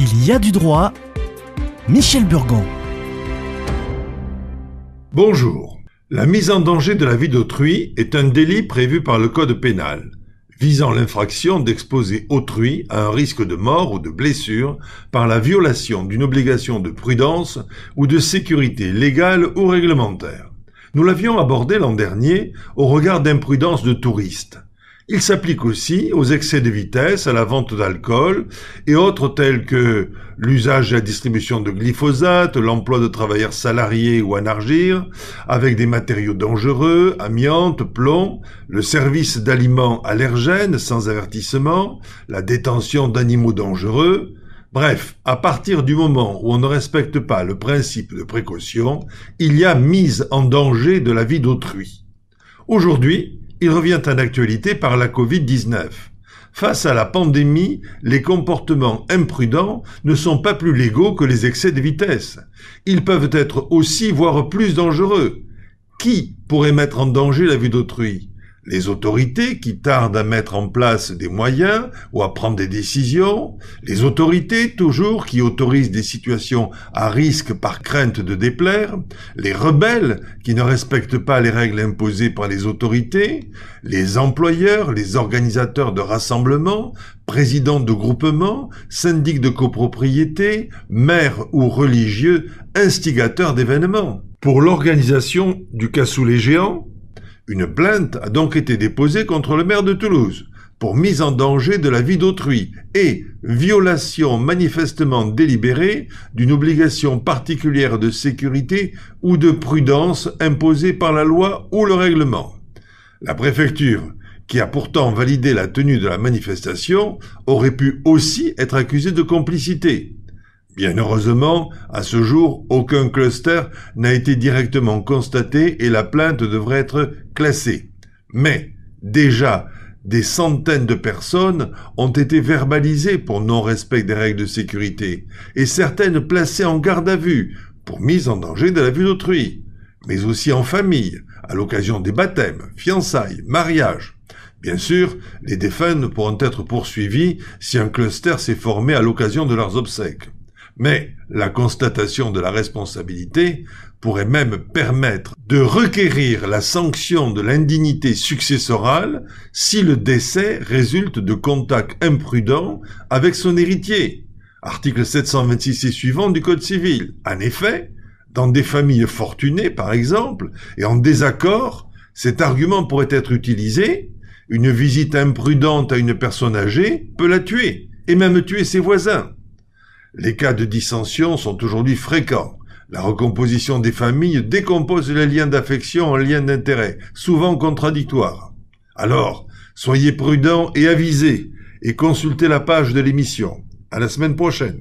Il y a du droit. Michel Burgon. Bonjour. La mise en danger de la vie d'autrui est un délit prévu par le Code pénal, visant l'infraction d'exposer autrui à un risque de mort ou de blessure par la violation d'une obligation de prudence ou de sécurité légale ou réglementaire. Nous l'avions abordé l'an dernier au regard d'imprudence de touristes. Il s'applique aussi aux excès de vitesse, à la vente d'alcool et autres tels que l'usage et la distribution de glyphosate, l'emploi de travailleurs salariés ou anargires avec des matériaux dangereux, amiante, plomb, le service d'aliments allergènes sans avertissement, la détention d'animaux dangereux. Bref, à partir du moment où on ne respecte pas le principe de précaution, il y a mise en danger de la vie d'autrui. Aujourd'hui, il revient en actualité par la Covid-19. Face à la pandémie, les comportements imprudents ne sont pas plus légaux que les excès de vitesse. Ils peuvent être aussi, voire plus dangereux. Qui pourrait mettre en danger la vie d'autrui ? Les autorités qui tardent à mettre en place des moyens ou à prendre des décisions, les autorités toujours qui autorisent des situations à risque par crainte de déplaire, les rebelles qui ne respectent pas les règles imposées par les autorités, les employeurs, les organisateurs de rassemblements, présidents de groupements, syndics de copropriété, maires ou religieux, instigateurs d'événements. Pour l'organisation du cassoulet géant, une plainte a donc été déposée contre le maire de Toulouse pour mise en danger de la vie d'autrui et violation manifestement délibérée d'une obligation particulière de sécurité ou de prudence imposée par la loi ou le règlement. La préfecture, qui a pourtant validé la tenue de la manifestation, aurait pu aussi être accusée de complicité. Bien heureusement, à ce jour, aucun cluster n'a été directement constaté et la plainte devrait être classée. Mais, déjà, des centaines de personnes ont été verbalisées pour non-respect des règles de sécurité et certaines placées en garde à vue pour mise en danger de la vie d'autrui, mais aussi en famille, à l'occasion des baptêmes, fiançailles, mariages. Bien sûr, les défunts ne pourront être poursuivis si un cluster s'est formé à l'occasion de leurs obsèques. Mais la constatation de la responsabilité pourrait même permettre de requérir la sanction de l'indignité successorale si le décès résulte de contacts imprudents avec son héritier. Article 726 et suivant du Code civil. En effet, dans des familles fortunées, par exemple, et en désaccord, cet argument pourrait être utilisé. Une visite imprudente à une personne âgée peut la tuer, et même tuer ses voisins. Les cas de dissension sont aujourd'hui fréquents. La recomposition des familles décompose les liens d'affection en liens d'intérêt, souvent contradictoires. Alors, soyez prudents et avisés, et consultez la page de l'émission. À la semaine prochaine.